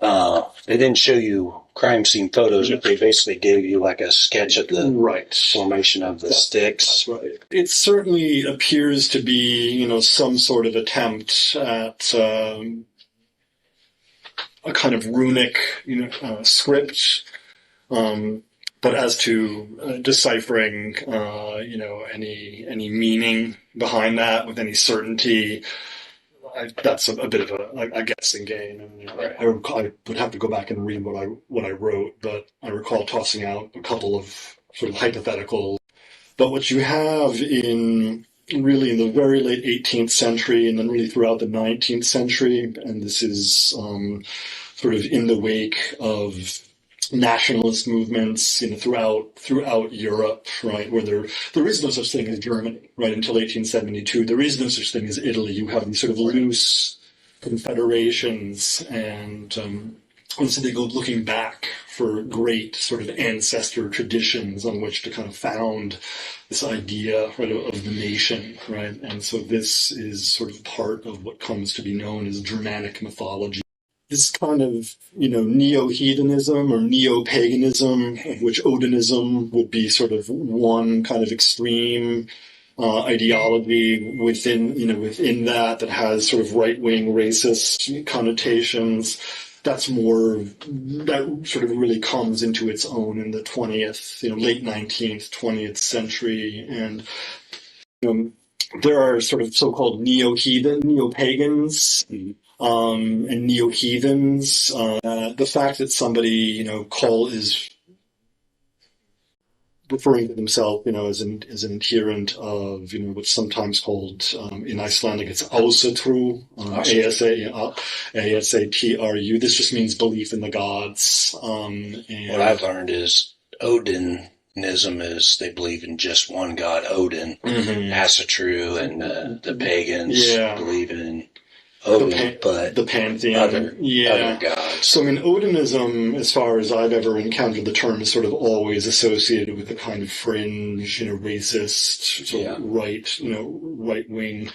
They didn't show you crime scene photos, but they basically gave you like a sketch of the formation of the sticks. Right. It certainly appears to be, some sort of attempt at a kind of runic, script. But as to deciphering, any meaning behind that with any certainty, that's a bit of a guessing game. I would have to go back and read what I wrote, but I recall tossing out a couple of sort of hypothetical. But what you have in the very late 18th century, and then really throughout the 19th century, and this is sort of in the wake of nationalist movements, throughout Europe, right, where there is no such thing as Germany, right, until 1872. There is no such thing as Italy. You have these sort of loose confederations, and so they go looking back for great sort of ancestor traditions on which to kind of found this idea, right, of the nation, right, and so this is sort of part of what comes to be known as Germanic mythology. This kind of, neo-heathenism or neo-paganism, of which Odinism would be sort of one kind of extreme ideology within that has sort of right-wing racist connotations. That sort of really comes into its own in the 20th, late 19th, 20th century. And there are sort of so-called neo-pagans, and neo-heathens. The fact that somebody, is referring to themselves, as an adherent of, what's sometimes called, in Icelandic, it's Asatru, A-S-A-T-R-U. This just means belief in the gods. And what I've learned is Odinism is they believe in just one god, Odin. Mm-hmm. Asatru and the pagans believe in Odin, but the pantheon, other gods. So, Odinism, as far as I've ever encountered the term, is sort of always associated with the kind of fringe, racist, sort of right wing,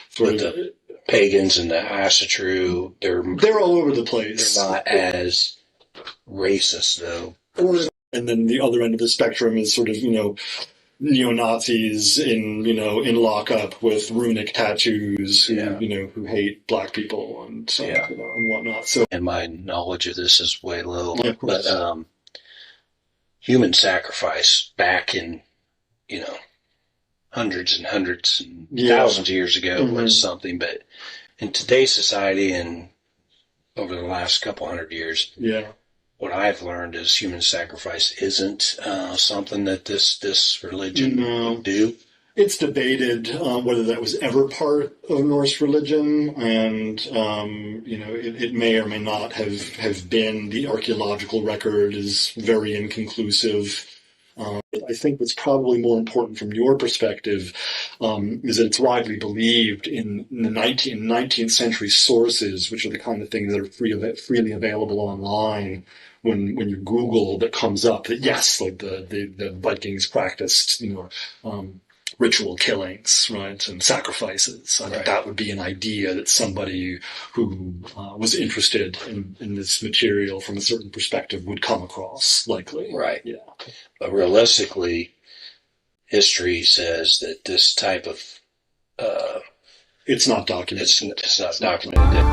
sort of. The pagans and the Asatru, they're all over the place. They're not as racist, though. And then the other end of the spectrum is sort of, neo-Nazis in lockup with runic tattoos who hate black people and and whatnot. So, and my knowledge of this is way low, but human sacrifice back in hundreds and hundreds and thousands of years ago was something, but in today's society and over the last couple hundred years, what I've learned is human sacrifice isn't something that this religion would do. It's debated whether that was ever part of Norse religion, and it may or may not have been. The archaeological record is very inconclusive. I think what's probably more important from your perspective is that it's widely believed in the 19th century sources, which are the kind of things that are freely available online. When you Google, that comes up that yes, like the Vikings practiced, ritual killings, right, and sacrifices. I think that would be an idea that somebody who was interested in this material from a certain perspective would come across, likely. Right. Yeah. But realistically, history says that this type of it's not documented. It's not documented.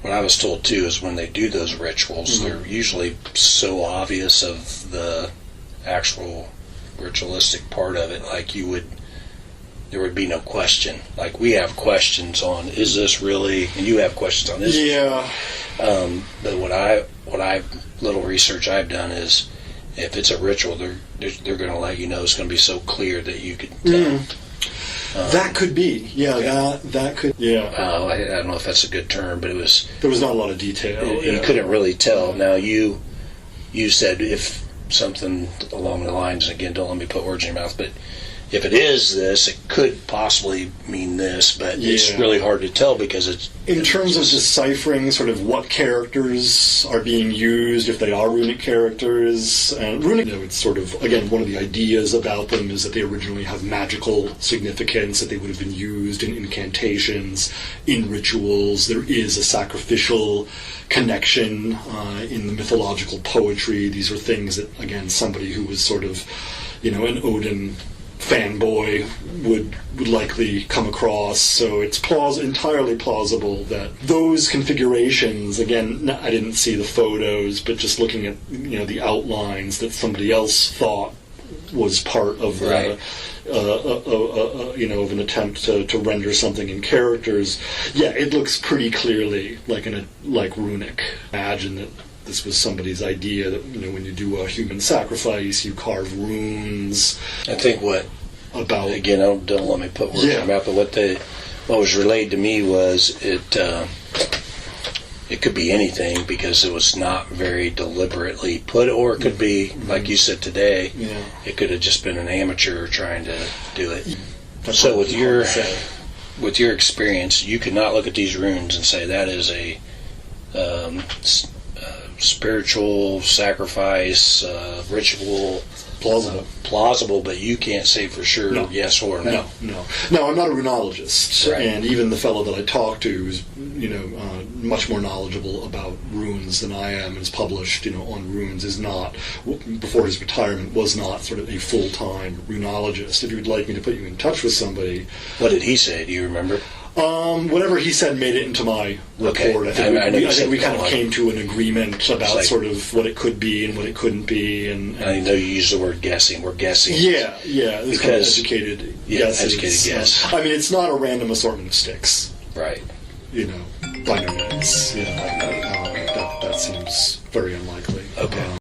What I was told too is when they do those rituals, they're usually so obvious of the actual ritualistic part of it, like there would be no question. Like we have questions on, is this really, and you have questions on this. Yeah. But little research I've done is, if it's a ritual, they're going to let you know. It's going to be so clear that you could tell. That could be, that could, I don't know if that's a good term, but there was not a lot of detail. You couldn't really tell. Now you said if something along the lines, and again, don't let me put words in your mouth, but if it is this, it could possibly mean this, but it's really hard to tell because it's... In terms of deciphering sort of what characters are being used, if they are runic characters, and runic, it's sort of, again, one of the ideas about them is that they originally have magical significance, that they would have been used in incantations, in rituals. There is a sacrificial connection in the mythological poetry. These are things that, again, somebody who was sort of, an Odin fanboy would likely come across. So it's entirely plausible that those configurations, again, I didn't see the photos, but just looking at the outlines that somebody else thought was part of of an attempt to render something in characters. It looks pretty clearly like runic. Imagine that this was somebody's idea that when you do a human sacrifice, you carve runes. I think again, don't let me put words in my mouth, but what was relayed to me was it could be anything because it was not very deliberately put, or it could be like you said today. It could have just been an amateur trying to do it. So with your experience, you could not look at these runes and say that is a spiritual sacrifice, ritual. Plausible, but you can't say for sure yes or no. No, I'm not a runologist, and even the fellow that I talked to is, much more knowledgeable about runes than I am, and is published, on runes, is not, before his retirement, was not sort of a full-time runologist. If you would like me to put you in touch with somebody... What did he say? Do you remember? Whatever he said made it into my report. I think we kind of came to an agreement about sort of what it could be and what it couldn't be. And I know you use the word guessing. We're guessing. Yeah. It's kind of educated guesses. Educated guess. I mean, it's not a random assortment of sticks. Right. By no means. seems very unlikely. Okay.